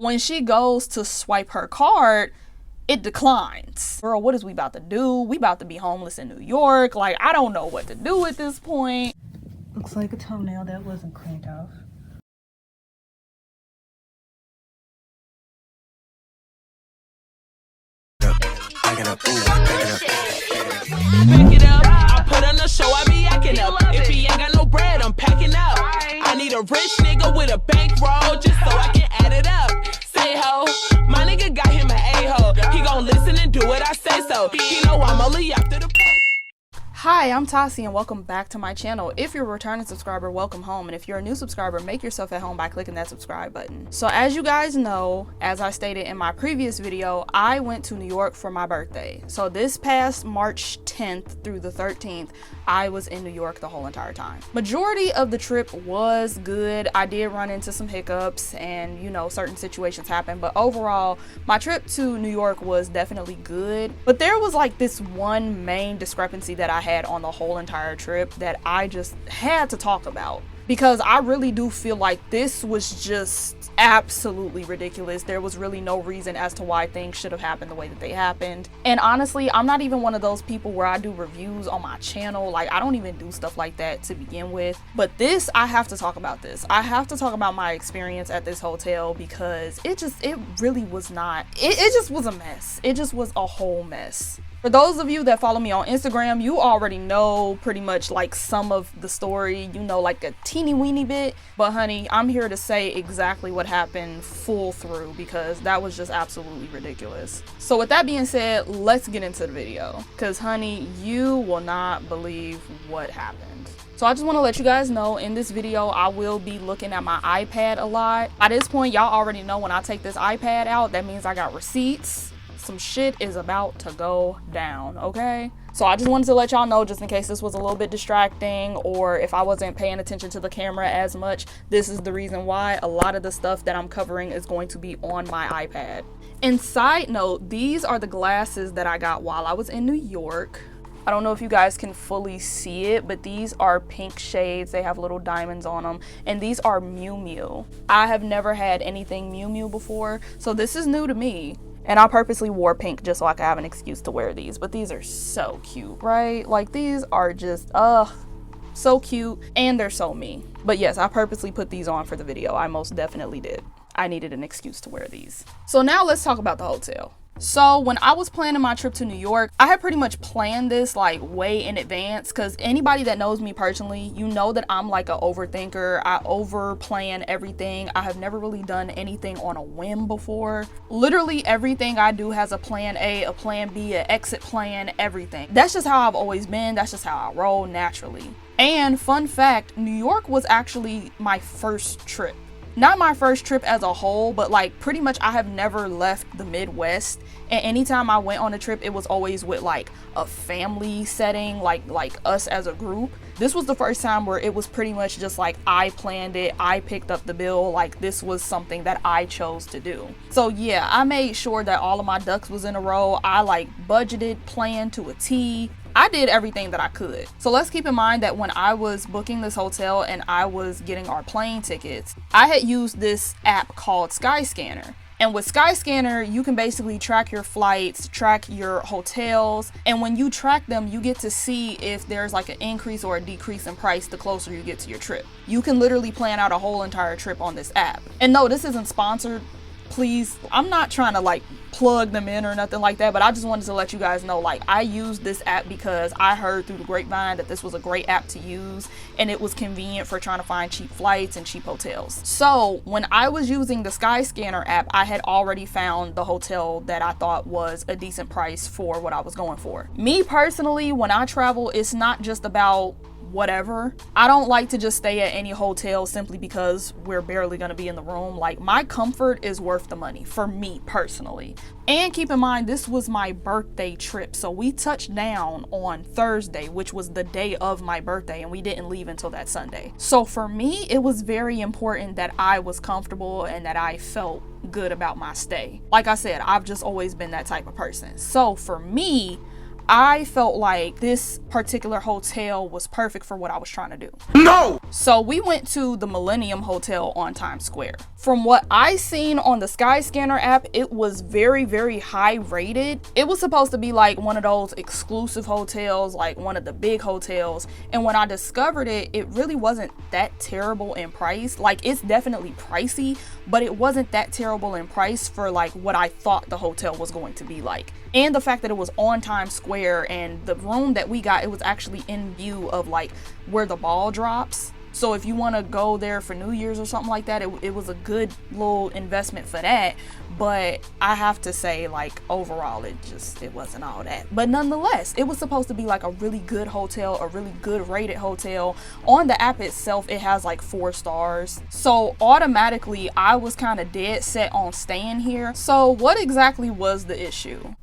When she goes to swipe her card, it declines. Girl, what is we about to do? We about to be homeless in New York. Like, I don't know what to do at this point. Looks like a toenail that wasn't cleaned off. Back it up, I put on the show, I be acting up. If he ain't got no bread, I'm packing up. I need a rich nigga with a bankroll just so I can add it up. Say ho, my nigga got him an a-hole. He gon' listen and do what I say so. He know I'm only after the. Hi, I'm Tassie and welcome back to my channel. If you're a returning subscriber, welcome home. And if you're a new subscriber, make yourself at home by clicking that subscribe button. So as you guys know, as I stated in my previous video, I went to New York for my birthday. So this past March 10th through the 13th, I was in New York the whole entire time. Majority of the trip was good. I did run into some hiccups and, you know, certain situations happened, but overall, my trip to New York was definitely good. But there was like this one main discrepancy that I had on the whole entire trip that I just had to talk about, because I really do feel like this was just absolutely ridiculous. There was really no reason as to why things should have happened the way that they happened. And honestly, I'm not even one of those people where I do reviews on my channel. Like, I don't even do stuff like that to begin with. But this, I have to talk about this. I have to talk about my experience at this hotel, because it really was not, it just was a mess. It just was a whole mess. For those of you that follow me on Instagram, you already know pretty much like some of the story, you know, like a teeny weeny bit. But honey, I'm here to say exactly what happened full through, because that was just absolutely ridiculous. So with that being said, let's get into the video, because honey, you will not believe what happened. So I just want to let you guys know, in this video, I will be looking at my iPad a lot. At this point, y'all already know when I take this iPad out, that means I got receipts. Some shit is about to go down, okay? So I just wanted to let y'all know, just in case this was a little bit distracting, or if I wasn't paying attention to the camera as much, this is the reason why. A lot of the stuff that I'm covering is going to be on my iPad. And side note, these are the glasses that I got while I was in New York. I don't know if you guys can fully see it, but these are pink shades. They have little diamonds on them, and these are Miu Miu. I have never had anything Miu Miu before, so this is new to me. And I purposely wore pink just so I could have an excuse to wear these. But these are so cute, right? Like, these are just, so cute. And they're so me. But yes, I purposely put these on for the video. I most definitely did. I needed an excuse to wear these. So now let's talk about the hotel. So when I was planning my trip to New York, I had pretty much planned this like way in advance, because anybody that knows me personally, you know that I'm like an overthinker. I over plan everything. I have never really done anything on a whim before. Literally everything I do has a plan A, a plan B, an exit plan, everything. That's just how I've always been. That's just how I roll naturally. And fun fact, New York was actually my first trip. Not my first trip as a whole, but like pretty much I have never left the Midwest, and anytime I went on a trip, it was always with like a family setting, like us as a group. This was the first time where it was pretty much just like I planned it, I picked up the bill, like this was something that I chose to do. So yeah, I made sure that all of my ducks was in a row. I like budgeted, planned to a T. I did everything that I could. So let's keep in mind that when I was booking this hotel and I was getting our plane tickets, I had used this app called Skyscanner. And with Skyscanner, you can basically track your flights, track your hotels, and when you track them, you get to see if there's like an increase or a decrease in price the closer you get to your trip. You can literally plan out a whole entire trip on this app. And no, this isn't sponsored. Please, I'm not trying to like plug them in or nothing like that, but I just wanted to let you guys know, like, I used this app because I heard through the grapevine that this was a great app to use and it was convenient for trying to find cheap flights and cheap hotels. So when I was using the Skyscanner app, I had already found the hotel that I thought was a decent price for what I was going for. Me personally, when I travel, it's not just about whatever. I don't like to just stay at any hotel simply because we're barely gonna be in the room. Like, my comfort is worth the money for me personally. And keep in mind, this was my birthday trip, so we touched down on Thursday, which was the day of my birthday, and we didn't leave until that Sunday. So for me, it was very important that I was comfortable and that I felt good about my stay. Like I said, I've just always been that type of person. So for me, I felt like this particular hotel was perfect for what I was trying to do. No! So we went to the Millennium Hotel on Times Square. From what I seen on the Skyscanner app, it was very, very high rated. It was supposed to be like one of those exclusive hotels, like one of the big hotels. And when I discovered it, it really wasn't that terrible in price. Like, it's definitely pricey, but it wasn't that terrible in price for like what I thought the hotel was going to be like. And the fact that it was on Times Square, and the room that we got, it was actually in view of like where the ball drops. So if you want to go there for New Year's or something like that, it was a good little investment for that. But I have to say, like, overall, it wasn't all that. But nonetheless, it was supposed to be like a really good hotel, a really good rated hotel. On the app itself, it has like 4 stars. So automatically, I was kind of dead set on staying here. So what exactly was the issue?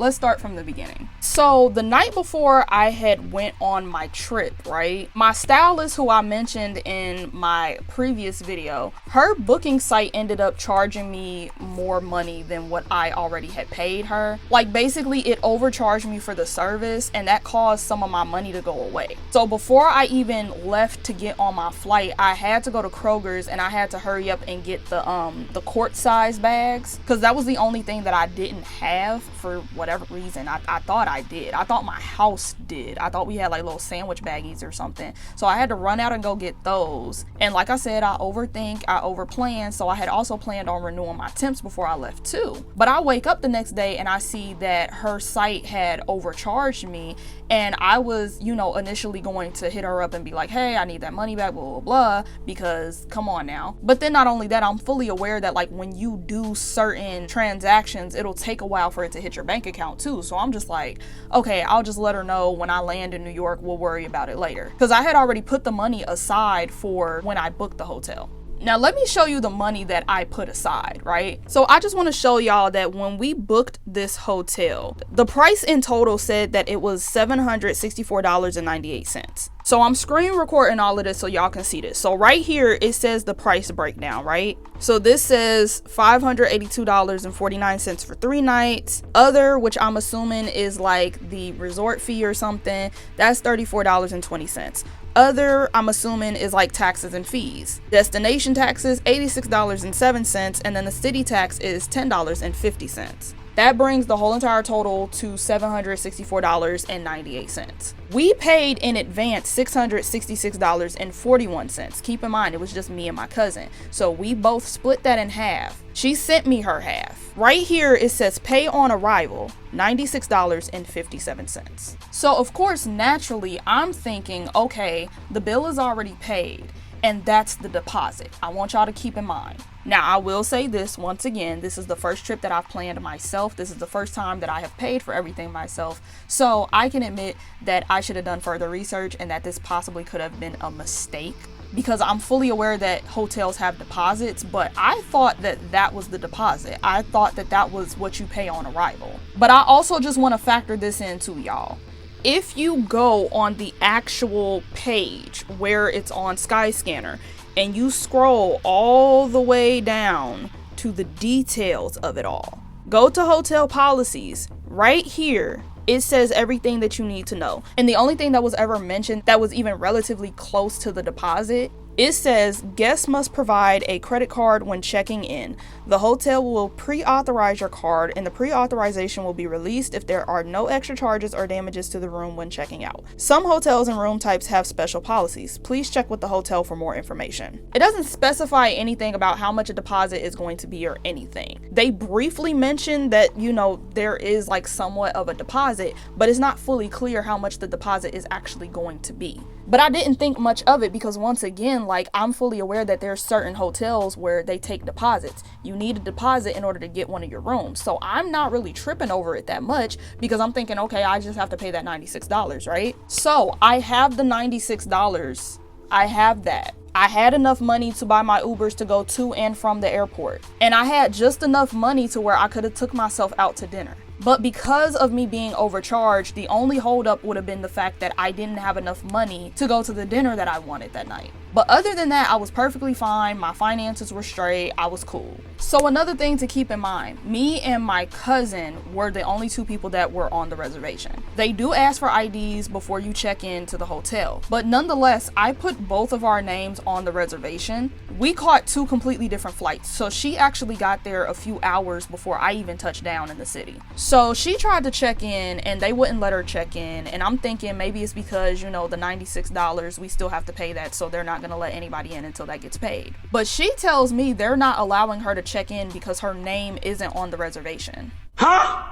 Let's start from the beginning. So the night before I had went on my trip, right? My stylist, who I mentioned in my previous video, her booking site ended up charging me more money than what I already had paid her. Like, basically it overcharged me for the service, and that caused some of my money to go away. So before I even left to get on my flight, I had to go to Kroger's and I had to hurry up and get the quart size bags, because that was the only thing that I didn't have for whatever reason. I thought I did. I thought my house did. I thought we had like little sandwich baggies or something. So I had to run out and go get those. And like I said, I overthink, I overplan. So I had also planned on renewing my temps before I left too. But I wake up the next day and I see that her site had overcharged me. And I was, you know, initially going to hit her up and be like, hey, I need that money back, blah, blah, blah, because come on now. But then not only that, I'm fully aware that like when you do certain transactions, it'll take a while for it to hit your bank account too. So I'm just like, okay, I'll just let her know when I land in New York, we'll worry about it later. Because I had already put the money aside for when I booked the hotel. Now let me show you the money that I put aside, right? So I just want to show y'all that when we booked this hotel, the price in total said that it was $764.98. So I'm screen recording all of this so y'all can see this. So right here, it says the price breakdown, right? So this says $582.49 for 3 nights. Other, which I'm assuming is like the resort fee or something, that's $34.20. Other, I'm assuming, is like taxes and fees. Destination taxes, $86.07, and then the city tax is $10.50. That brings the whole entire total to $764.98. We paid in advance $666.41. Keep in mind, it was just me and my cousin. So we both split that in half. She sent me her half. Right here, it says pay on arrival, $96.57. So of course, naturally, I'm thinking, okay, the bill is already paid, and that's the deposit. I want y'all to keep in mind. Now, I will say this once again, this is the first trip that I've planned myself. This is the first time that I have paid for everything myself. So I can admit that I should have done further research and that this possibly could have been a mistake, because I'm fully aware that hotels have deposits, but I thought that that was the deposit. I thought that that was what you pay on arrival. But I also just want to factor this in too, y'all. If you go on the actual page where it's on Skyscanner and you scroll all the way down to the details of it all, go to hotel policies. Right here, it says everything that you need to know. And the only thing that was ever mentioned that was even relatively close to the deposit, it says guests must provide a credit card when checking in. The hotel will pre-authorize your card, and the pre-authorization will be released if there are no extra charges or damages to the room when checking out. Some hotels and room types have special policies. Please check with the hotel for more information. It doesn't specify anything about how much a deposit is going to be or anything. They briefly mention that, you know, there is like somewhat of a deposit, but it's not fully clear how much the deposit is actually going to be. But I didn't think much of it because, once again, like, I'm fully aware that there's certain hotels where they take deposits. You need a deposit in order to get one of your rooms. So I'm not really tripping over it that much because I'm thinking, okay, I just have to pay that $96, right? So I have the $96. I have that. I had enough money to buy my Ubers to go to and from the airport. And I had just enough money to where I could have took myself out to dinner. But because of me being overcharged, the only holdup would have been the fact that I didn't have enough money to go to the dinner that I wanted that night. But other than that, I was perfectly fine. My finances were straight. I was cool. So another thing to keep in mind, me and my cousin were the only two people that were on the reservation. They do ask for IDs before you check into the hotel, but nonetheless, I put both of our names on the reservation. We caught two completely different flights, so she actually got there a few hours before I even touched down in the city. So she tried to check in and they wouldn't let her check in, and I'm thinking maybe it's because, you know, the $96, we still have to pay that, so they're not gonna let anybody in until that gets paid. But she tells me they're not allowing her to check in because her name isn't on the reservation. Huh?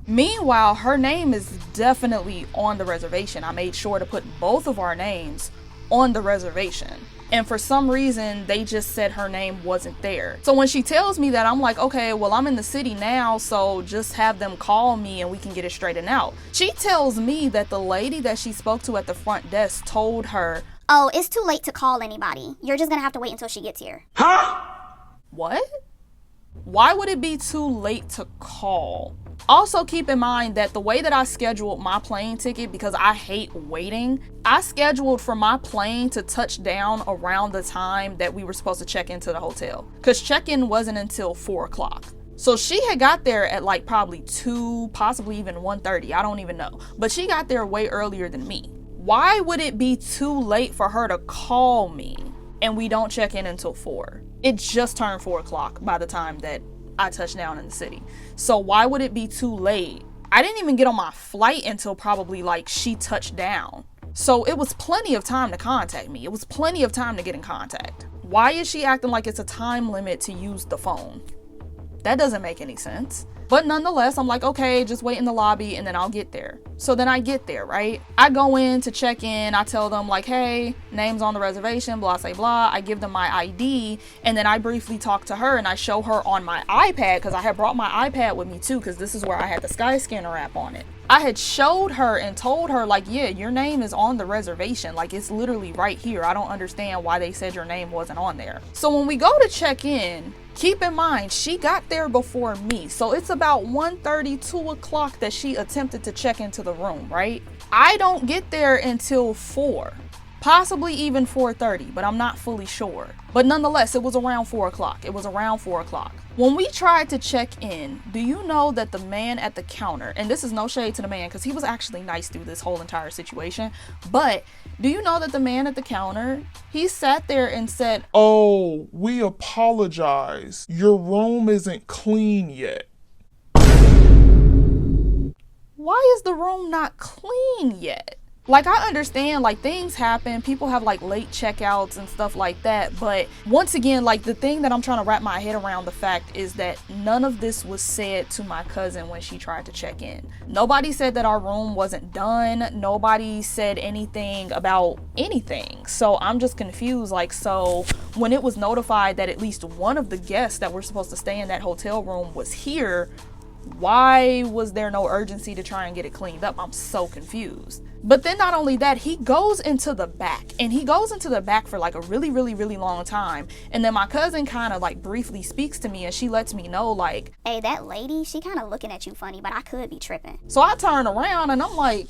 Meanwhile, her name is definitely on the reservation. I made sure to put both of our names on the reservation. And for some reason, they just said her name wasn't there. So when she tells me that, I'm like, okay, well, I'm in the city now, so just have them call me and we can get it straightened out. She tells me that the lady that she spoke to at the front desk told her, "Oh, it's too late to call anybody. You're just gonna have to wait until she gets here." Huh? what? Why would it be too late to call? Also, keep in mind that the way that I scheduled my plane ticket, because I hate waiting, I scheduled for my plane to touch down around the time that we were supposed to check into the hotel, because check-in wasn't until 4 o'clock. So she had got there at like probably 2, possibly even 1:30, I don't even know. But she got there way earlier than me. Why would it be too late for her to call me and we don't check in until 4? It just turned 4 o'clock by the time that I touched down in the city. So why would it be too late? I didn't even get on my flight until probably like she touched down. So it was plenty of time to contact me. It was plenty of time to get in contact. Why is she acting like it's a time limit to use the phone? That doesn't make any sense. But nonetheless, I'm like, okay, just wait in the lobby and then I'll get there. So then I get there, right? I go in to check in. I tell them like, hey, name's on the reservation, blah, say blah. I give them my ID and then I briefly talk to her and I show her on my iPad, because I had brought my iPad with me too, because this is where I had the Skyscanner app on it. I had showed her and told her like, yeah, your name is on the reservation. Like, it's literally right here. I don't understand why they said your name wasn't on there. So when we go to check in, keep in mind, she got there before me. So it's about 1:30, 2 o'clock that she attempted to check into the room, right? I don't get there until 4, possibly even 4:30, but I'm not fully sure. But nonetheless, it was around 4 o'clock. It was around 4 o'clock. When we tried to check in, do you know that the man at the counter, and this is no shade to the man because he was actually nice through this whole entire situation, but do you know that the man at the counter, he sat there and said, "Oh, we apologize. Your room isn't clean yet." why is the room not clean yet? Like, I understand, like, things happen, people have like late checkouts and stuff like that, but once again, like, the thing that I'm trying to wrap my head around the fact is that none of this was said to my cousin when she tried to check in. Nobody said that our room wasn't done. Nobody said anything about anything. So I'm just confused. Like, so when it was notified that at least one of the guests that were supposed to stay in that hotel room was here, why was there no urgency to try and get it cleaned up? I'm so confused. But then not only that, he goes into the back, and he goes into the back for like a really long time. And then my cousin kind of like briefly speaks to me and she lets me know like, "Hey, that lady, she kind of looking at you funny, but I could be tripping." so I turn around and I'm like,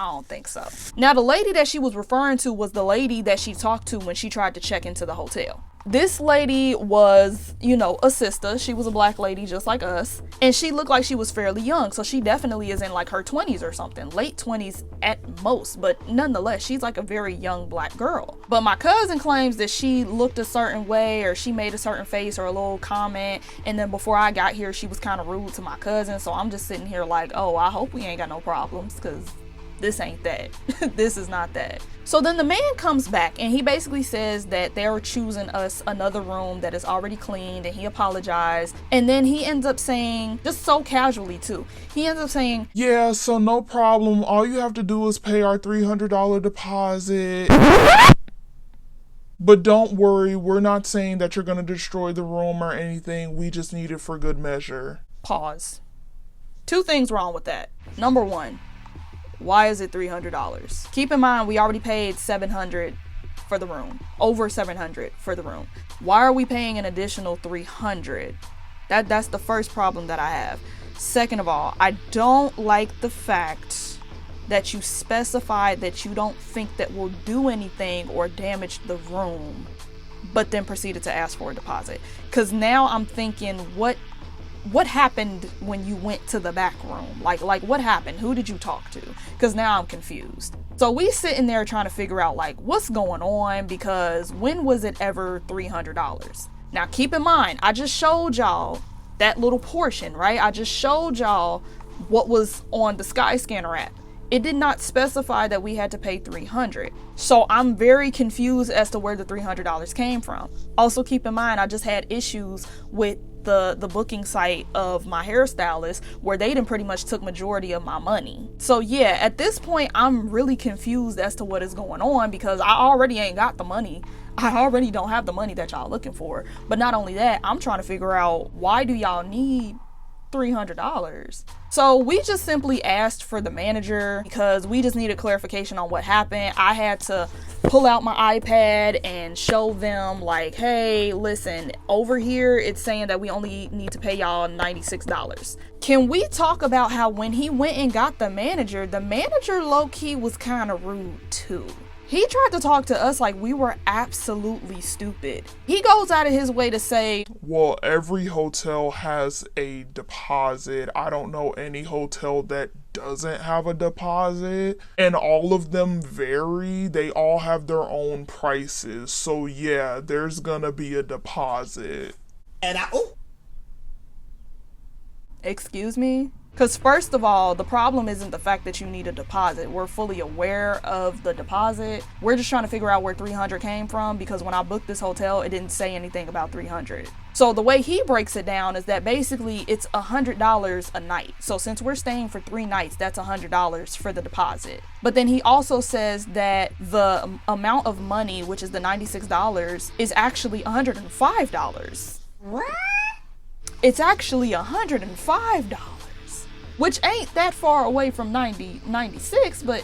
I don't think so. Now, the lady that she was referring to was the lady that she talked to when she tried to check into the hotel. This lady was, you know, a sister. She was a black lady just like us. And she looked like she was fairly young. So she definitely is in like her 20s or something. Late 20s at most. But nonetheless, she's like a very young black girl. But my cousin claims that she looked a certain way, or she made a certain face or a little comment. And then before I got here, she was kind of rude to my cousin. So I'm just sitting here like, oh, I hope we ain't got no problems, because this ain't that. This is not that. So then the man comes back and he basically says that they're choosing us another room that is already cleaned, and he apologized. And then he ends up saying, just so casually too, he ends up saying, "Yeah, so no problem. All you have to do is pay our $300 deposit. But don't worry, we're not saying that you're going to destroy the room or anything. We just need it for good measure." Pause. Two things wrong with that. Number one, why is it $300? Keep in mind, we already paid $700 for the room. Over $700 for the room. Why are we paying an additional $300? That's the first problem that I have. Second of all, I don't like the fact that you specified that you don't think that will do anything or damage the room, but then proceeded to ask for a deposit? Because now I'm thinking, what happened when you went to the back room? Like what happened? Who did you talk to? Because now I'm confused. So we sitting there trying to figure out like what's going on, because when was it ever $300? Now keep in mind, I just showed y'all that little portion, right? I just showed y'all what was on the Skyscanner app. It did not specify that we had to pay $300. So I'm very confused as to where the $300 came from. Also keep in mind, I just had issues with the booking site of my hairstylist where they done pretty much took majority of my money. So yeah, at this point, I'm really confused as to what is going on, because I already ain't got the money. I already don't have the money that y'all looking for. But not only that, I'm trying to figure out, why do y'all need $300? So we just simply asked for the manager because we just needed clarification on what happened. I had to pull out my iPad and show them like, hey, listen, over here it's saying that we only need to pay y'all $96. Can we talk about how when he went and got the manager low-key was kind of rude too. He tried to talk to us like we were absolutely stupid. He goes out of his way to say, well, every hotel has a deposit. I don't know any hotel that doesn't have a deposit, and all of them vary. They all have their own prices. So yeah, there's gonna be a deposit. And excuse me? Because first of all, the problem isn't the fact that you need a deposit. We're fully aware of the deposit. We're just trying to figure out where $300 came from, because when I booked this hotel, it didn't say anything about $300. So the way he breaks it down is that basically it's $100 a night. So since we're staying for 3 nights, that's $100 for the deposit. But then he also says that the amount of money, which is the $96, is actually $105. what? It's actually $105. Which ain't that far away from 96, but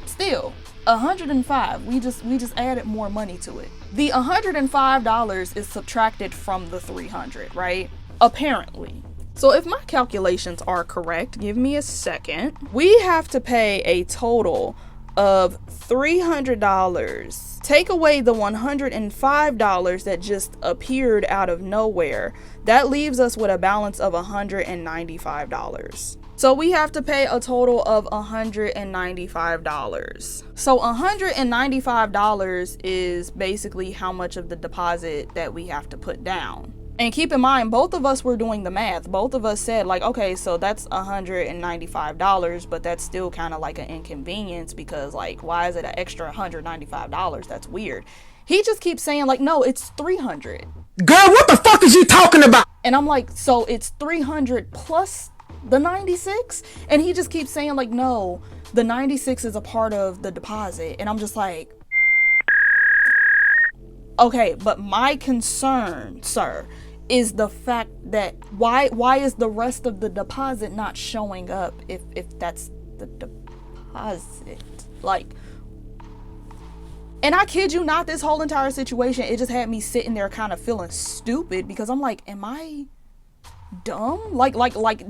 still, 105. We just added more money to it. The $105 is subtracted from the 300, right? Apparently. So if my calculations are correct, give me a second. We have to pay a total of $300. Take away the $105 that just appeared out of nowhere. That leaves us with a balance of $195. So we have to pay a total of $195. So $195 is basically how much of the deposit that we have to put down. And keep in mind, both of us were doing the math. Both of us said like, okay, so that's $195, but that's still kind of like an inconvenience, because like, why is it an extra $195? That's weird. He just keeps saying like, no, it's $300. Girl, what the fuck is you talking about? And I'm like, so it's $300 plus the 96? And he just keeps saying like, no, the 96 is a part of the deposit. And I'm just like, okay, but my concern, sir, is the fact that why is the rest of the deposit not showing up if that's the deposit? Like, and I kid you not, this whole entire situation, it just had me sitting there kind of feeling stupid, because I'm like, am I dumb? Like,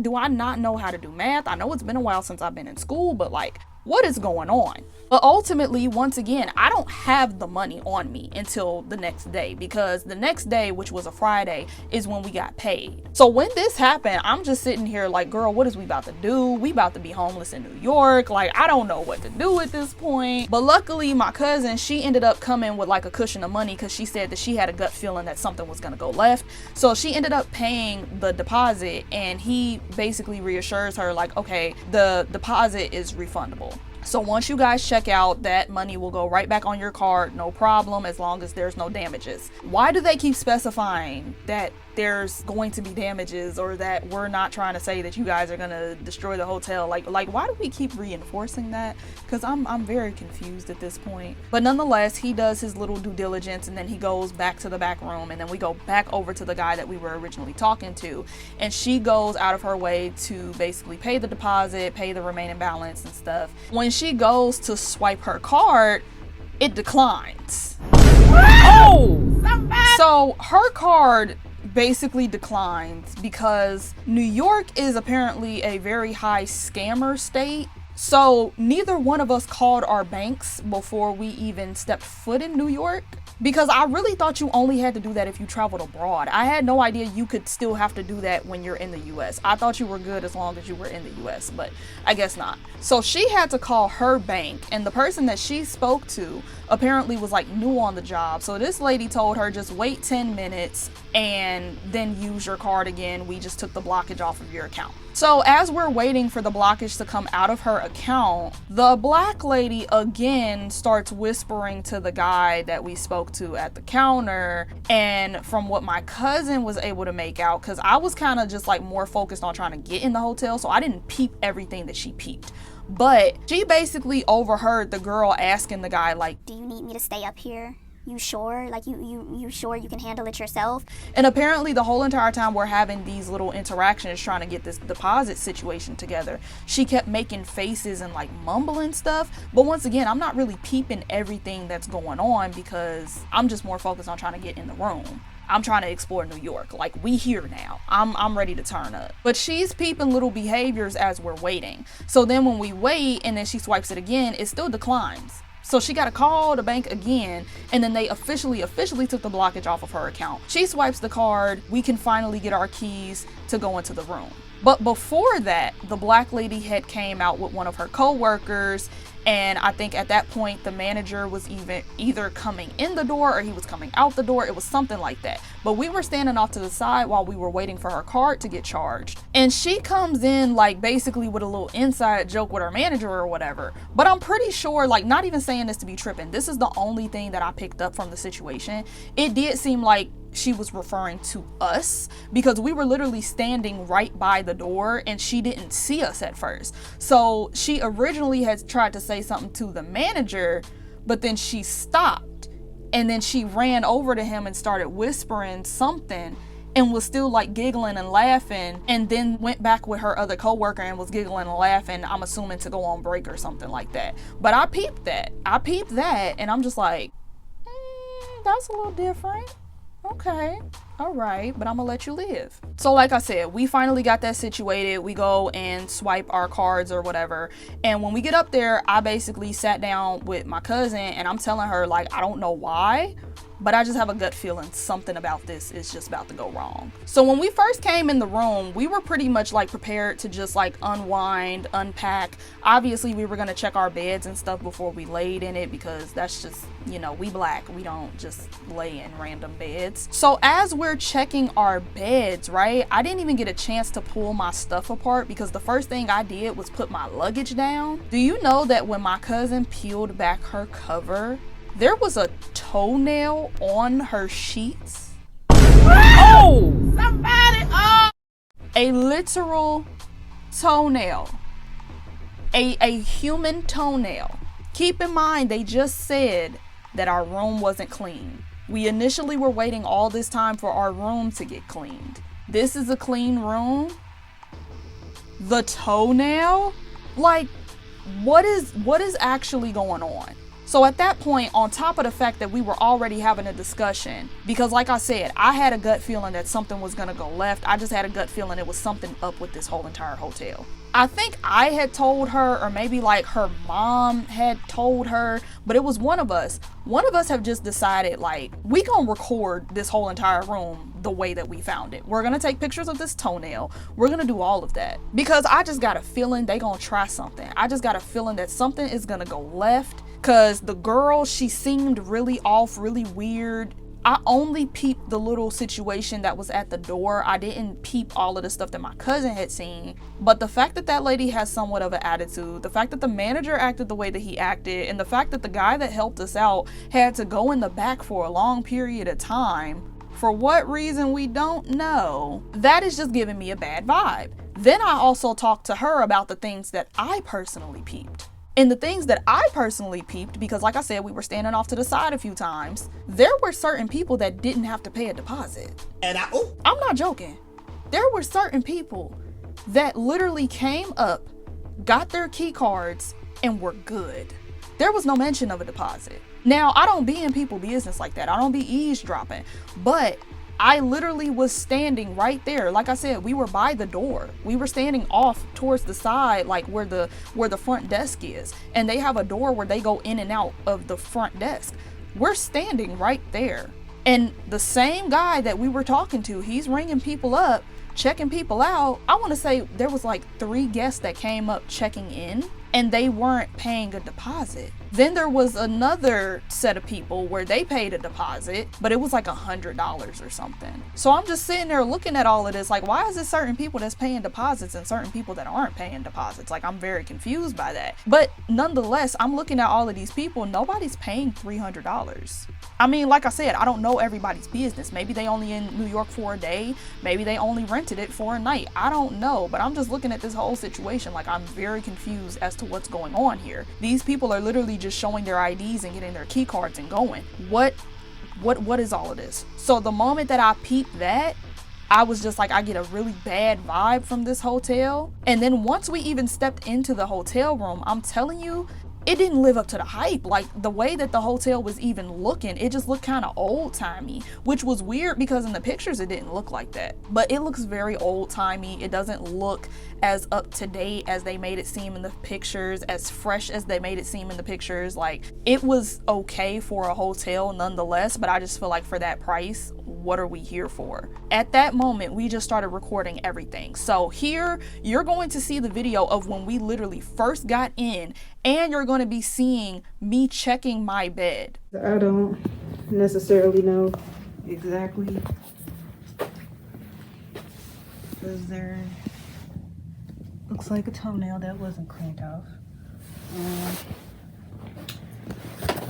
do I not know how to do math? I know it's been a while since I've been in school, but like, what is going on? But ultimately, once again, I don't have the money on me until the next day, because the next day, which was a Friday, is when we got paid. So when this happened, I'm just sitting here like, girl, what is we about to do? We about to be homeless in New York. Like, I don't know what to do at this point. But luckily, my cousin, she ended up coming with like a cushion of money, because she said that she had a gut feeling that something was gonna go left. So she ended up paying the deposit, and he basically reassures her like, okay, the deposit is refundable. So once you guys check out, that money will go right back on your card, no problem, as long as there's no damages. Why do they keep specifying that there's going to be damages, or that we're not trying to say that you guys are gonna destroy the hotel? Like why do we keep reinforcing that? Because I'm very confused at this point. But nonetheless, he does his little due diligence, and then he goes back to the back room, and then we go back over to the guy that we were originally talking to, and she goes out of her way to basically pay the deposit, pay the remaining balance and stuff. When she goes to swipe her card, it declines. Oh! So her card basically declines because New York is apparently a very high scammer state. So neither one of us called our banks before we even stepped foot in New York, because I really thought you only had to do that if you traveled abroad. I had no idea you could still have to do that when you're in the US. I thought you were good as long as you were in the US, but I guess not. So she had to call her bank, and the person that she spoke to apparently was like new on the job. So this lady told her, just wait 10 minutes and then use your card again. We just took the blockage off of your account. So as we're waiting for the blockage to come out of her account, the black lady again starts whispering to the guy that we spoke to at the counter. And from what my cousin was able to make out, because I was kind of just like more focused on trying to get in the hotel, so I didn't peep everything that she peeped. But she basically overheard the girl asking the guy, like, Do you need me to stay up here? You sure? Like, you sure you can handle it yourself? And apparently the whole entire time we're having these little interactions trying to get this deposit situation together, she kept making faces and like mumbling stuff. But once again, I'm not really peeping everything that's going on because I'm just more focused on trying to get in the room. I'm trying to explore New York. Like, we here now. I'm ready to turn up. But she's peeping little behaviors as we're waiting. So then when we wait and then she swipes it again, it still declines. So she got to call the bank again, and then they officially took the blockage off of her account. She swipes the card. We can finally get our keys to go into the room. But before that, the black lady had came out with one of her co-workers, and I think at that point the manager was either coming in the door or he was coming out the door. It was something like that. But we were standing off to the side while we were waiting for her card to get charged. And she comes in like basically with a little inside joke with her manager or whatever. But I'm pretty sure, like, not even saying this to be tripping, this is the only thing that I picked up from the situation. It did seem like she was referring to us because we were literally standing right by the door and she didn't see us at first. So she originally had tried to say something to the manager, but then she stopped and then she ran over to him and started whispering something and was still like giggling and laughing, and then went back with her other coworker and was giggling and laughing, I'm assuming to go on break or something like that. But I peeped that and I'm just like, that's a little different. Okay, all right, but I'm gonna let you live. So like I said, we finally got that situated. We go and swipe our cards or whatever, and when we get up there, I basically sat down with my cousin and I'm telling her, like, I don't know why, but I just have a gut feeling something about this is just about to go wrong. So when we first came in the room, we were pretty much like prepared to just like unwind, unpack. Obviously we were gonna check our beds and stuff before we laid in it because that's just, you know, we black, we don't just lay in random beds. So as we're checking our beds, right, I didn't even get a chance to pull my stuff apart because the first thing I did was put my luggage down. Do you know that when my cousin peeled back her cover, there was a toenail on her sheets? Oh! Somebody! Oh! A literal toenail. A human toenail. Keep in mind, they just said that our room wasn't clean. We initially were waiting all this time for our room to get cleaned. This is a clean room? The toenail? Like, what is actually going on? So at that point, on top of the fact that we were already having a discussion, because like I said, I had a gut feeling that something was gonna go left. I just had a gut feeling it was something up with this whole entire hotel. I think I had told her, or maybe like her mom had told her, but it was one of us. One of us have just decided, like, we gonna record this whole entire room the way that we found it. We're gonna take pictures of this toenail. We're gonna do all of that. Because I just got a feeling they gonna try something. I just got a feeling that something is gonna go left. Cause the girl, she seemed really off, really weird. I only peeped the little situation that was at the door. I didn't peep all of the stuff that my cousin had seen. But the fact that that lady has somewhat of an attitude, the fact that the manager acted the way that he acted, and the fact that the guy that helped us out had to go in the back for a long period of time, for what reason we don't know, that is just giving me a bad vibe. Then I also talked to her about the things that I personally peeped. And the things that I personally peeped, because like I said, we were standing off to the side a few times, there were certain people that didn't have to pay a deposit. And I'm not joking. There were certain people that literally came up, got their key cards, and were good. There was no mention of a deposit. Now, I don't be in people's business like that. I don't be eavesdropping, but I literally was standing right there. Like I said, we were by the door. We were standing off towards the side, like where the front desk is. And they have a door where they go in and out of the front desk. We're standing right there. And the same guy that we were talking to, he's ringing people up, checking people out. I want to say there was like 3 guests that came up checking in, and they weren't paying a deposit. Then there was another set of people where they paid a deposit, but it was like $100 or something. So I'm just sitting there looking at all of this, like, why is it certain people that's paying deposits and certain people that aren't paying deposits? Like, I'm very confused by that. But nonetheless, I'm looking at all of these people, nobody's paying $300. I mean, like I said, I don't know everybody's business. Maybe they only in New York for a day. Maybe they only rented it for a night. I don't know, but I'm just looking at this whole situation like I'm very confused as to what's going on here. These people are literally just showing their IDs and getting their key cards and going. What is all of this? So the moment that I peeped that, I was just like, I get a really bad vibe from this hotel. And then once we even stepped into the hotel room, I'm telling you, it didn't live up to the hype. Like, the way that the hotel was even looking, it just looked kind of old-timey, which was weird because in the pictures it didn't look like that. But it looks very old-timey. It doesn't look as up-to-date as they made it seem in the pictures, as fresh as they made it seem in the pictures. Like, it was okay for a hotel nonetheless, but I just feel like for that price, what are we here for? At that moment, we just started recording everything. So here, you're going to see the video of when we literally first got in, and you're going to be seeing me checking my bed. I don't necessarily know exactly. Is there... Looks like a toenail that wasn't cleaned off.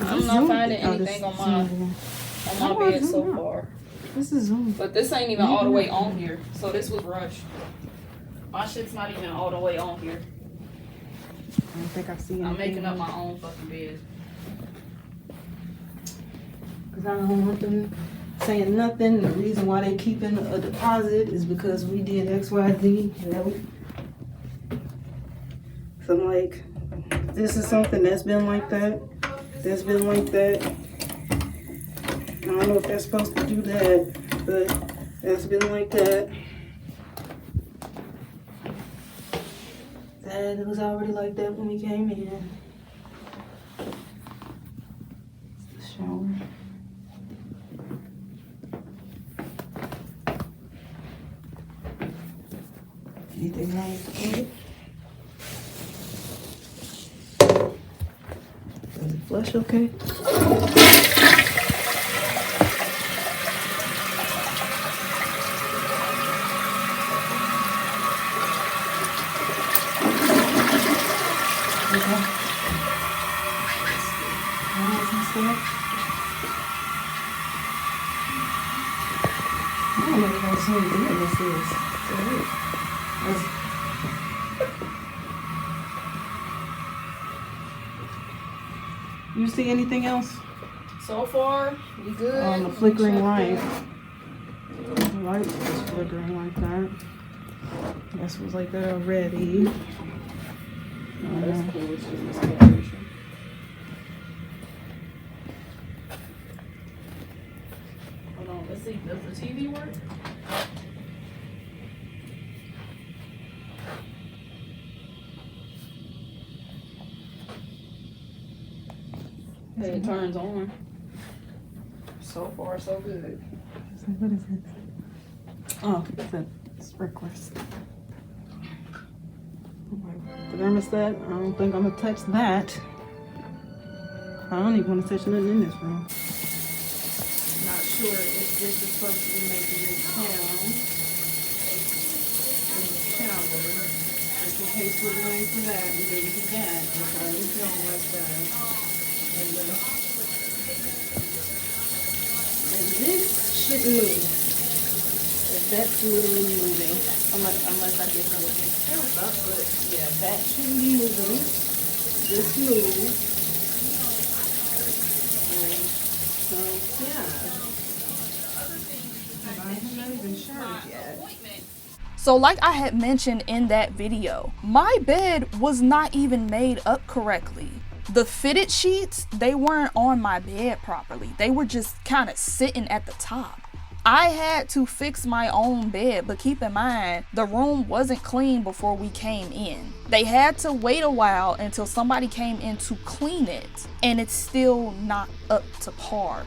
I'm not finding anything on my bed so far. This is Zoom. But this ain't even all the way on here. So this was rushed. My shit's not even all the way on here. I don't think I see anything. I'm making up my own fucking bed. Because I don't want them saying nothing. The reason why they keeping a deposit is because we did X, Y, Z. So I'm like, this is something that's been like that. That's been like that. I don't know if they're supposed to do that, but that's been like that. That it was already like that when we came in. The shower. Anything wrong with the toilet? Does it flush okay? I don't know how soon this is. You see anything else? So far, we good. On the flickering light. The light was flickering like that. This was like that already. That's cool. It's just miscalibration. Hold on, let's see. Does the TV work? It turns on. So far, so good. What is it? Oh, it's the sprinklers. The thermostat, I don't think I'm gonna touch that. I don't even want to touch nothing in this room. Not sure if this is supposed to be making a sound in the shower. Just in case we're going for that, we didn't do that. It's already feeling like that. And this shouldn't move. That's literally moving. Unless I get something else up, but yeah, that shouldn't be moving. This moves. So yeah. I have not even showered yet. So like I had mentioned in that video, my bed was not even made up correctly. The fitted sheets, they weren't on my bed properly. They were just kind of sitting at the top. I had to fix my own bed, but keep in mind, the room wasn't clean before we came in. They had to wait a while until somebody came in to clean it, and it's still not up to par.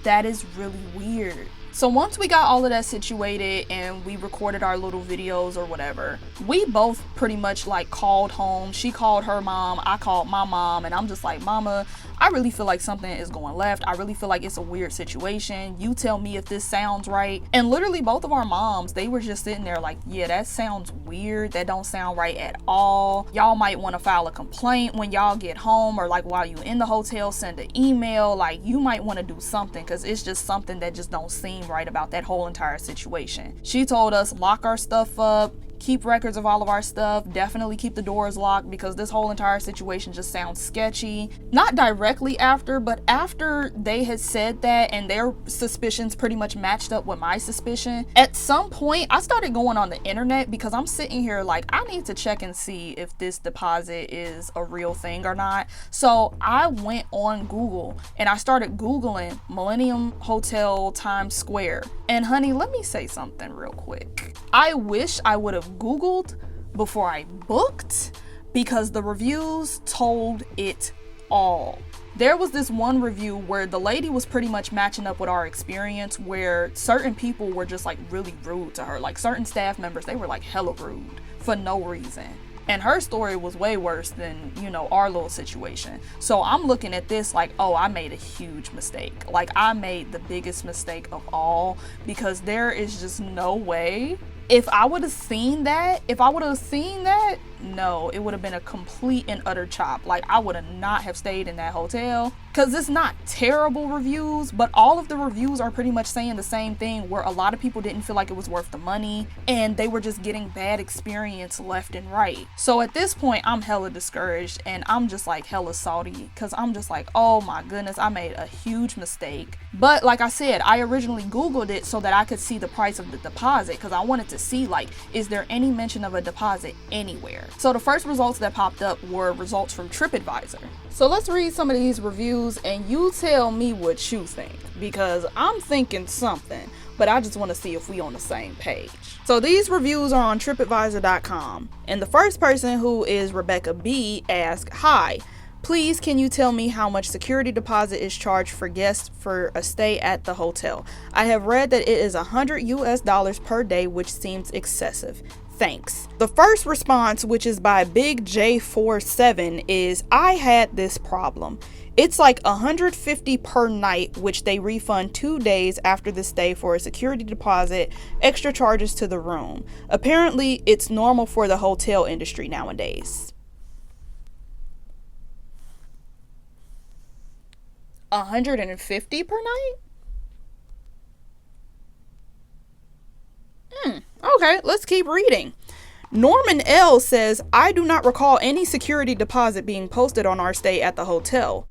That is really weird. So once we got all of that situated and we recorded our little videos or whatever, we both pretty much like called home. She called her mom, I called my mom, and I'm just like, Mama, I really feel like something is going left. I really feel like it's a weird situation. You tell me if this sounds right. And literally both of our moms, they were just sitting there like, yeah, that sounds weird. That don't sound right at all. Y'all might want to file a complaint when y'all get home, or like while you in the hotel, send an email. Like you might want to do something, because it's just something that just don't seem right about that whole entire situation. She told us lock our stuff up, keep records of all of our stuff, definitely keep the doors locked, because this whole entire situation just sounds sketchy. Not directly after, but after they had said that and their suspicions pretty much matched up with my suspicion, at some point I started going on the internet, because I'm sitting here like, I need to check and see if this deposit is a real thing or not. So I went on Google and I started Googling Millennium Hotel Times Square. And honey, let me say something real quick. I wish I would have Googled before I booked, because the reviews told it all. There was this one review where the lady was pretty much matching up with our experience, where certain people were just like really rude to her. Like certain staff members, they were like hella rude for no reason. And her story was way worse than, you know, our little situation. So I'm looking at this like, oh, I made a huge mistake. Like I made the biggest mistake of all, because there is just no way. If I would have seen that, no, it would have been a complete and utter chop. Like I would have not have stayed in that hotel, because it's not terrible reviews, but all of the reviews are pretty much saying the same thing, where a lot of people didn't feel like it was worth the money and they were just getting bad experience left and right. So at this point I'm hella discouraged and I'm just like hella salty, because I'm just like, oh my goodness, I made a huge mistake. But like I said, I originally Googled it so that I could see the price of the deposit, because I wanted to see like, is there any mention of a deposit anywhere? So the first results that popped up were results from TripAdvisor. So let's read some of these reviews and you tell me what you think, because I'm thinking something, but I just want to see if we on the same page. So these reviews are on tripadvisor.com, and the first person, who is Rebecca B, asked, "Hi, please can you tell me how much security deposit is charged for guests for a stay at the hotel? I have read that it is $100 per day, which seems excessive. Thanks." The first response, which is by Big J47, is, "I had this problem. It's like $150 per night, which they refund 2 days after the stay for a security deposit, extra charges to the room. Apparently, it's normal for the hotel industry nowadays." $150 per night? Okay, let's keep reading. Norman L says, "I do not recall any security deposit being posted on our stay at the hotel."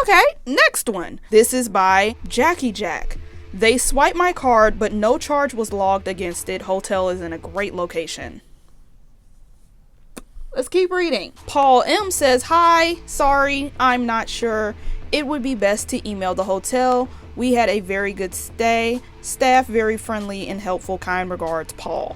Okay, next one. This is by Jackie Jack. "They swiped my card, but no charge was logged against it. Hotel is in a great location." Let's keep reading. Paul M says, "Hi, sorry, I'm not sure. It would be best to email the hotel. We had a very good stay. Staff very friendly and helpful. Kind regards, Paul."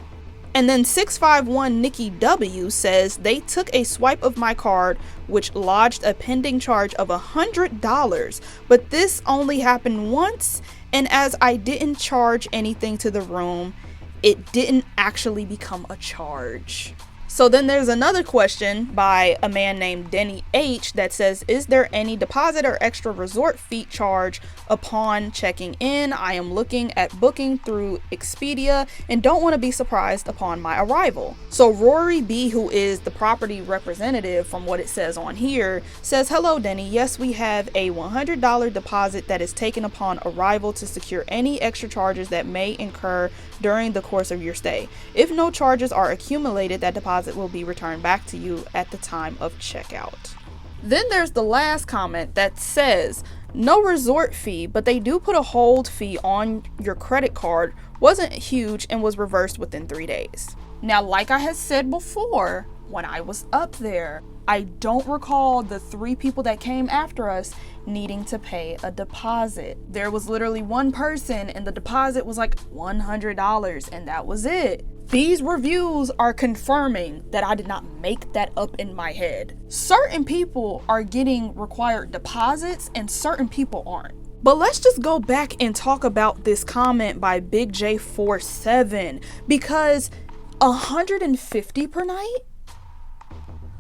And then 651 Nikki W says, "They took a swipe of my card, which lodged a pending charge of $100, but this only happened once, and as I didn't charge anything to the room, it didn't actually become a charge." So then there's another question by a man named Denny H that says, "Is there any deposit or extra resort fee charge upon checking in? I am looking at booking through Expedia and don't want to be surprised upon my arrival." So Rory B, who is the property representative from what it says on here, says, "Hello Denny, yes, we have a $100 deposit that is taken upon arrival to secure any extra charges that may incur during the course of your stay. If no charges are accumulated, that deposit will be returned back to you at the time of checkout." Then there's the last comment that says, "No resort fee, but they do put a hold fee on your credit card. Wasn't huge and was reversed within 3 days." Now, like I had said before, when I was up there, I don't recall the 3 people that came after us needing to pay a deposit. There was literally one person and the deposit was like $100 and that was it. These reviews are confirming that I did not make that up in my head. Certain people are getting required deposits and certain people aren't. But let's just go back and talk about this comment by Big J47 because $150 per night?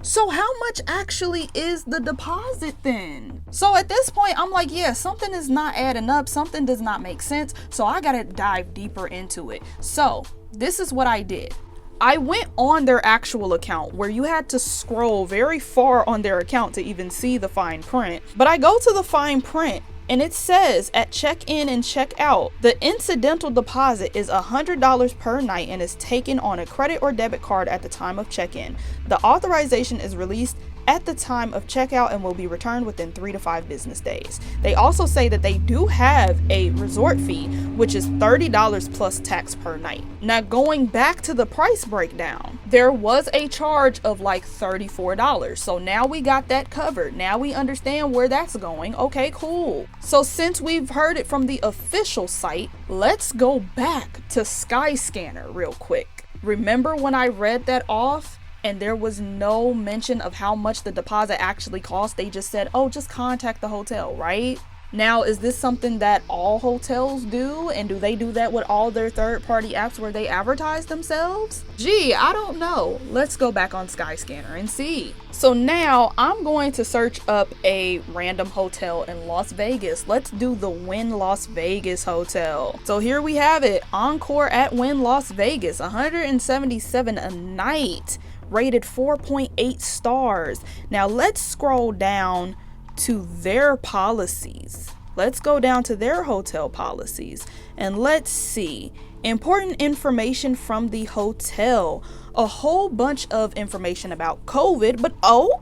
So how much actually is the deposit then? So at this point, I'm like, yeah, something is not adding up. Something does not make sense. So I gotta dive deeper into it. So this is what I did. I went on their actual account where you had to scroll very far on their account to even see the fine print. But I go to the fine print and it says at check-in and check-out, the incidental deposit is $100 per night and is taken on a credit or debit card at the time of check-in. The authorization is released at the time of checkout and will be returned within 3 to 5 business days. They also say that they do have a resort fee, which is $30 plus tax per night. Now going back to the price breakdown, there was a charge of like $34. So now we got that covered. Now we understand where that's going. Okay, cool. So since we've heard it from the official site, let's go back to Skyscanner real quick. Remember when I read that off? And there was no mention of how much the deposit actually cost. They just said, oh, just contact the hotel, right? Now, is this something that all hotels do? And do they do that with all their third-party apps where they advertise themselves? Gee, I don't know. Let's go back on Skyscanner and see. So now I'm going to search up a random hotel in Las Vegas. Let's do the Wynn Las Vegas hotel. So here we have it. Encore at Wynn Las Vegas, $177 a night. Rated 4.8 stars. Now let's scroll down to their policies. Let's go down to their hotel policies and let's see. Important information from the hotel. A whole bunch of information about COVID, but oh,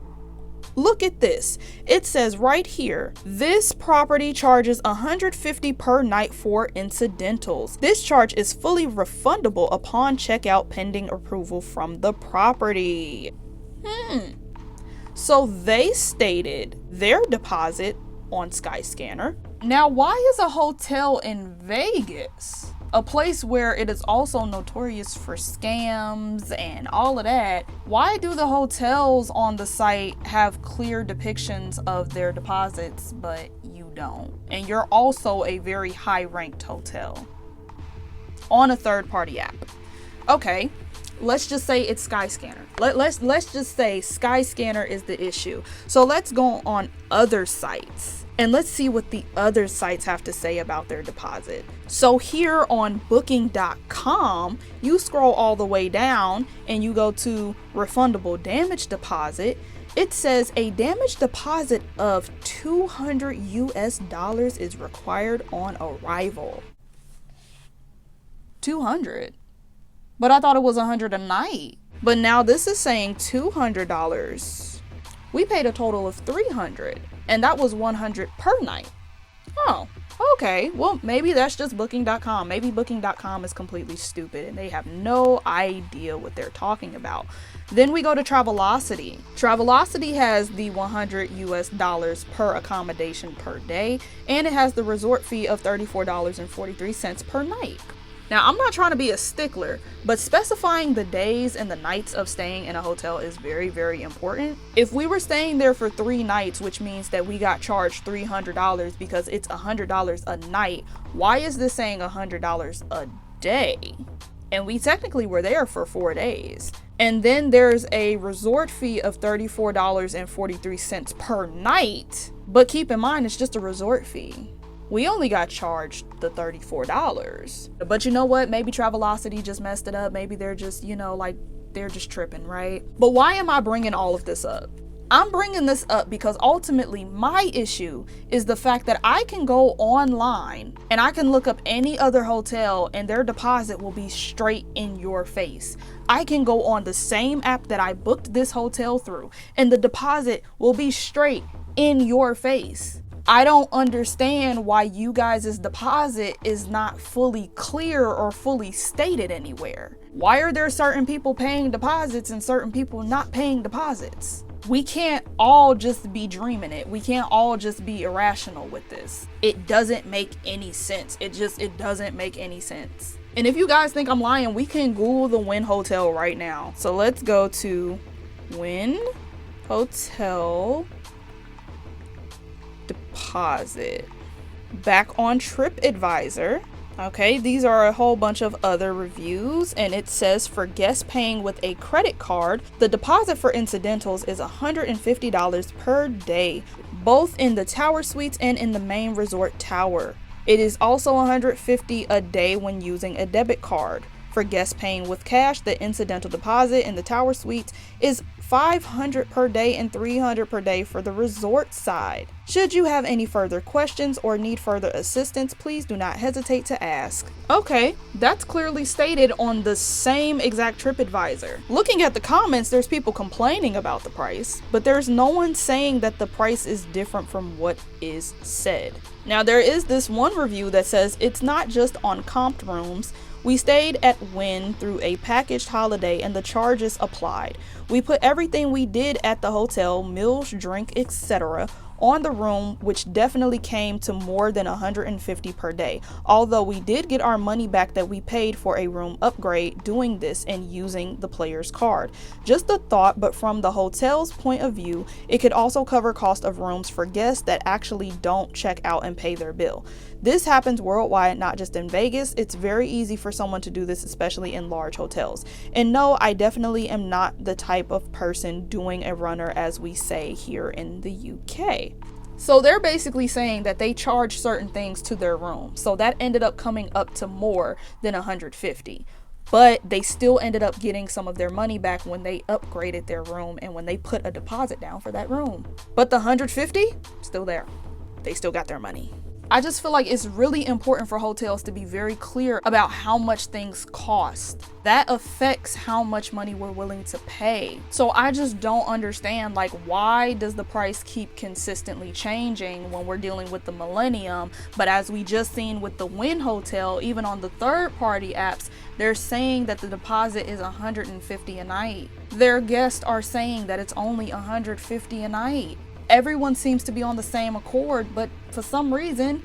look at this. It says right here, this property charges $150 per night for incidentals. This charge is fully refundable upon checkout pending approval from the property. So they stated their deposit on Skyscanner. Now, why is a hotel in Vegas, a place where it is also notorious for scams and all of that, why do the hotels on the site have clear depictions of their deposits, but you don't? And you're also a very high-ranked hotel on a third-party app. Okay, let's just say it's Skyscanner. Let's just say Skyscanner is the issue. So let's go on other sites. And let's see what the other sites have to say about their deposit. So here on booking.com, you scroll all the way down and you go to refundable damage deposit. It says a damage deposit of $200 US is required on arrival. 200. But I thought it was 100 a night. But now this is saying $200. We paid a total of $300. And that was $100 per night. Oh, okay. Well, maybe that's just booking.com. Maybe booking.com is completely stupid and they have no idea what they're talking about. Then we go to Travelocity. Travelocity has the $100 US per accommodation per day. And it has the resort fee of $34.43 per night. Now, I'm not trying to be a stickler, but specifying the days and the nights of staying in a hotel is very, very important. If we were staying there for 3 nights, which means that we got charged $300 because it's $100 a night, why is this saying $100 a day? And we technically were there for 4 days. And then there's a resort fee of $34.43 per night. But keep in mind, it's just a resort fee. We only got charged the $34. But you know what? Maybe Travelocity just messed it up. Maybe they're just, you know, like they're just tripping, right? But why am I bringing all of this up? I'm bringing this up because ultimately my issue is the fact that I can go online and I can look up any other hotel and their deposit will be straight in your face. I can go on the same app that I booked this hotel through and the deposit will be straight in your face. I don't understand why you guys' deposit is not fully clear or fully stated anywhere. Why are there certain people paying deposits and certain people not paying deposits? We can't all just be dreaming it. We can't all just be irrational with this. It doesn't make any sense. It doesn't make any sense. And if you guys think I'm lying, we can Google the Wynn Hotel right now. So let's go to Wynn Hotel deposit. Back on TripAdvisor. Okay, these are a whole bunch of other reviews, and it says for guests paying with a credit card, the deposit for incidentals is $150 per day, both in the tower suites and in the main resort tower. It is also $150 a day when using a debit card. For guests paying with cash, the incidental deposit in the tower suites is $500 per day and $300 per day for the resort side. Should you have any further questions or need further assistance, please do not hesitate to ask. Okay, that's clearly stated on the same exact TripAdvisor. Looking at the comments, there's people complaining about the price, but there's no one saying that the price is different from what is said. Now, there is this one review that says it's not just on comped rooms. We stayed at Wynn through a packaged holiday and the charges applied. We put everything we did at the hotel, meals, drink, etc., on the room, which definitely came to more than $150 per day. Although we did get our money back that we paid for a room upgrade doing this and using the player's card. Just a thought, but from the hotel's point of view, it could also cover cost of rooms for guests that actually don't check out and pay their bill. This happens worldwide, not just in Vegas. It's very easy for someone to do this, especially in large hotels. And no, I definitely am not the type of person doing a runner, as we say here in the UK. So they're basically saying that they charge certain things to their room. So that ended up coming up to more than $150. But they still ended up getting some of their money back when they upgraded their room and when they put a deposit down for that room. But the $150, still there. They still got their money. I just feel like it's really important for hotels to be very clear about how much things cost. That affects how much money we're willing to pay. So I just don't understand, like, why does the price keep consistently changing when we're dealing with the Millennium? But as we just seen with the Wynn Hotel, even on the third-party apps, they're saying that the deposit is $150 a night. Their guests are saying that it's only $150 a night. Everyone seems to be on the same accord, but for some reason,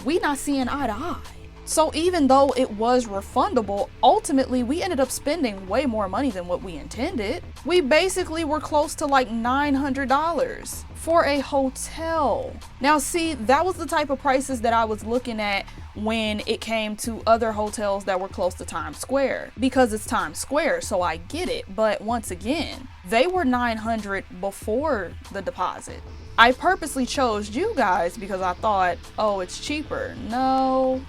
we not seeing eye to eye. So even though it was refundable, ultimately we ended up spending way more money than what we intended. We basically were close to like $900 for a hotel. Now see, that was the type of prices that I was looking at when it came to other hotels that were close to Times Square, because it's Times Square, so I get it. But once again, they were $900 before the deposit. I purposely chose you guys because I thought, oh, it's cheaper. No,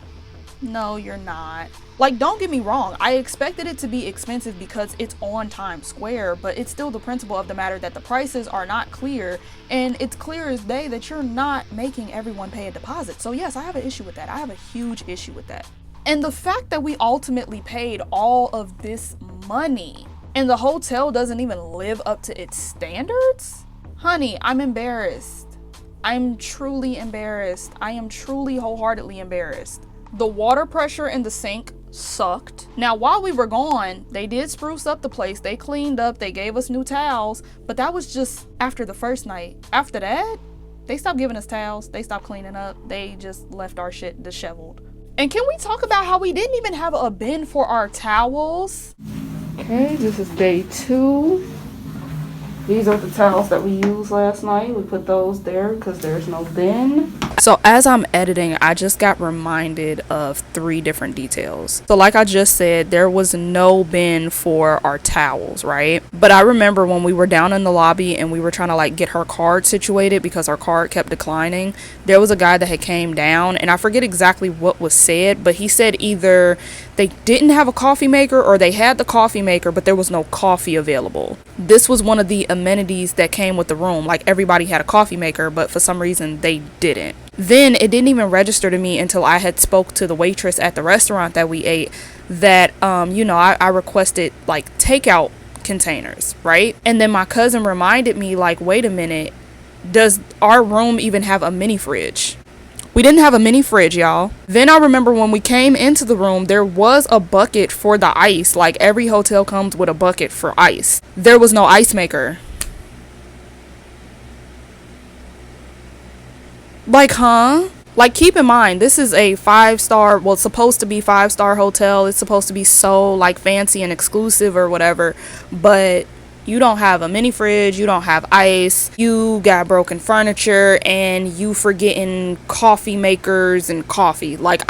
you're not. Like, don't get me wrong, I expected it to be expensive because it's on Times Square, but it's still the principle of the matter that the prices are not clear, and it's clear as day that you're not making everyone pay a deposit. So yes, I have an issue with that. I have a huge issue with that. And the fact that we ultimately paid all of this money and the hotel doesn't even live up to its standards? Honey, I'm embarrassed. I'm truly embarrassed. I am truly wholeheartedly embarrassed. The water pressure in the sink sucked. Now, while we were gone, they did spruce up the place. They cleaned up, they gave us new towels, but that was just after the first night. After that, they stopped giving us towels. They stopped cleaning up. They just left our shit disheveled. And can we talk about how we didn't even have a bin for our towels? Okay, this is day 2. These are the towels that we used last night. We put those there because there's no bin. So as I'm editing, I just got reminded of 3 different details. So like I just said, there was no bin for our towels, right? But I remember when we were down in the lobby and we were trying to like get her card situated because our card kept declining, there was a guy that had came down, and I forget exactly what was said, but he said either they didn't have a coffee maker or they had the coffee maker, but there was no coffee available. This was one of the amenities that came with the room. Like, everybody had a coffee maker, but for some reason they didn't. Then it didn't even register to me until I had spoke to the waitress at the restaurant that we ate that, I requested like takeout containers, right? And then my cousin reminded me, like, wait a minute, does our room even have a mini fridge? We didn't have a mini fridge, y'all. Then I remember when we came into the room, there was a bucket for the ice. Like, every hotel comes with a bucket for ice. There was no ice maker. Like, huh? Like, keep in mind, this is a 5-star, well, it's supposed to be 5-star hotel. It's supposed to be so, like, fancy and exclusive or whatever. But you don't have a mini fridge, you don't have ice, you got broken furniture, and you forgetting coffee makers and coffee. Like,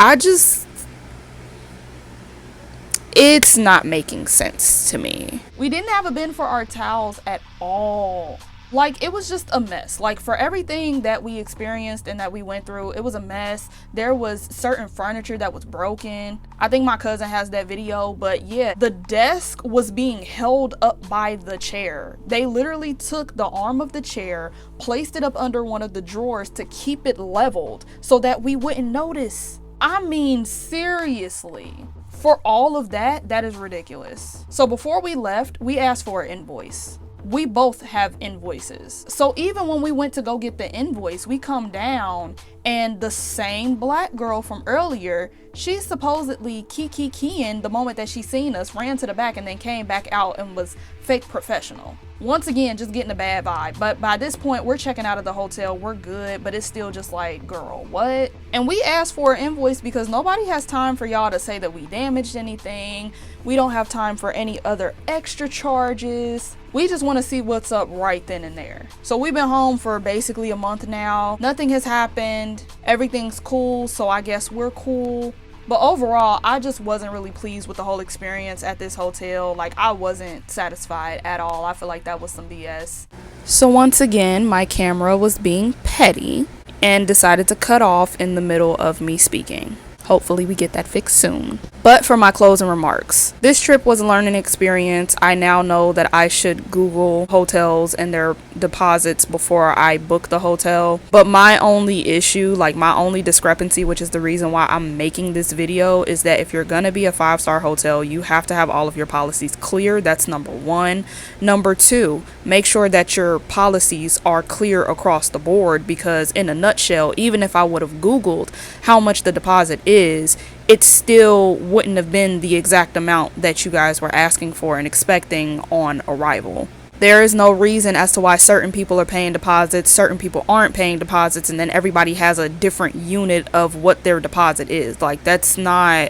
it's not making sense to me. We didn't have a bin for our towels at all. Like, it was just a mess. Like, for everything that we experienced and that we went through, it was a mess. There was certain furniture that was broken. I think my cousin has that video, but yeah, the desk was being held up by the chair. They literally took the arm of the chair, placed it up under one of the drawers to keep it leveled so that we wouldn't notice. I mean, seriously. For all of that, that is ridiculous. So before we left, we asked for an invoice. We both have invoices. So even when we went to go get the invoice, we come down and the same black girl from earlier, she's supposedly keying the moment that she seen us, ran to the back and then came back out and was fake professional. Once again, just getting a bad vibe. But by this point, we're checking out of the hotel. We're good, but it's still just like, girl, what? And we asked for an invoice because nobody has time for y'all to say that we damaged anything. We don't have time for any other extra charges. We just want to see what's up right then and there. So we've been home for basically a month now. Nothing has happened. Everything's cool, so I guess we're cool. But overall, I just wasn't really pleased with the whole experience at this hotel. Like, I wasn't satisfied at all. I feel like that was some BS. So once again, my camera was being petty and decided to cut off in the middle of me speaking. Hopefully we get that fixed soon. But for my closing remarks, this trip was a learning experience. I now know that I should Google hotels and their deposits before I book the hotel. But my only issue, like my only discrepancy, which is the reason why I'm making this video, is that if you're gonna be a 5-star hotel, you have to have all of your policies clear. That's number one. Number two, make sure that your policies are clear across the board, because in a nutshell, even if I would have Googled how much the deposit is, it still wouldn't have been the exact amount that you guys were asking for and expecting on arrival. There is no reason as to why certain people are paying deposits, certain people aren't paying deposits, and then everybody has a different unit of what their deposit is. Like, that's not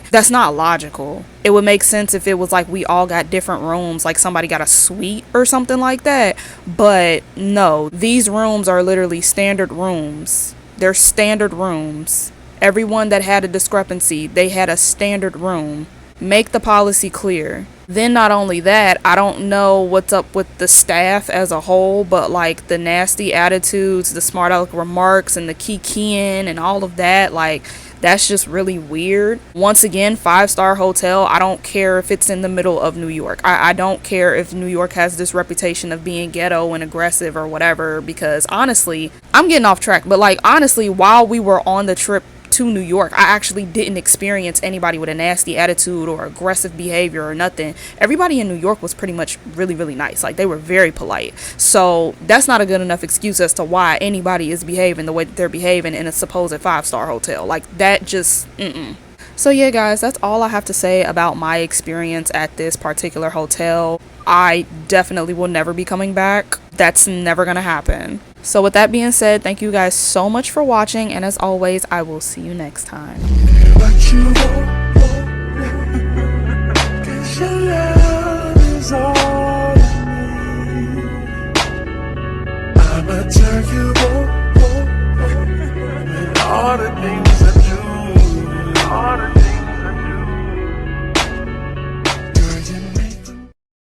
logical. It would make sense if it was like we all got different rooms, like somebody got a suite or something like that. But no, these rooms are literally standard rooms. They're standard rooms. Everyone that had a discrepancy, they had a standard room. Make the policy clear. Then not only that, I don't know what's up with the staff as a whole, but like the nasty attitudes, the smart aleck remarks, and the keying and all of that, like, that's just really weird. Once again, 5-star hotel. I don't care if it's in the middle of New York. I don't care if New York has this reputation of being ghetto and aggressive or whatever, because honestly, I'm getting off track, but like honestly, while we were on the trip to New York, I actually didn't experience anybody with a nasty attitude or aggressive behavior or nothing. Everybody in New York was pretty much really, really nice. Like, they were very polite. So that's not a good enough excuse as to why anybody is behaving the way that they're behaving in a supposed 5-star hotel. Like, that just So yeah, guys, that's all I have to say about my experience at this particular hotel. I definitely will never be coming back. That's never gonna happen. So with that being said, thank you guys so much for watching, and as always, I will see you next time.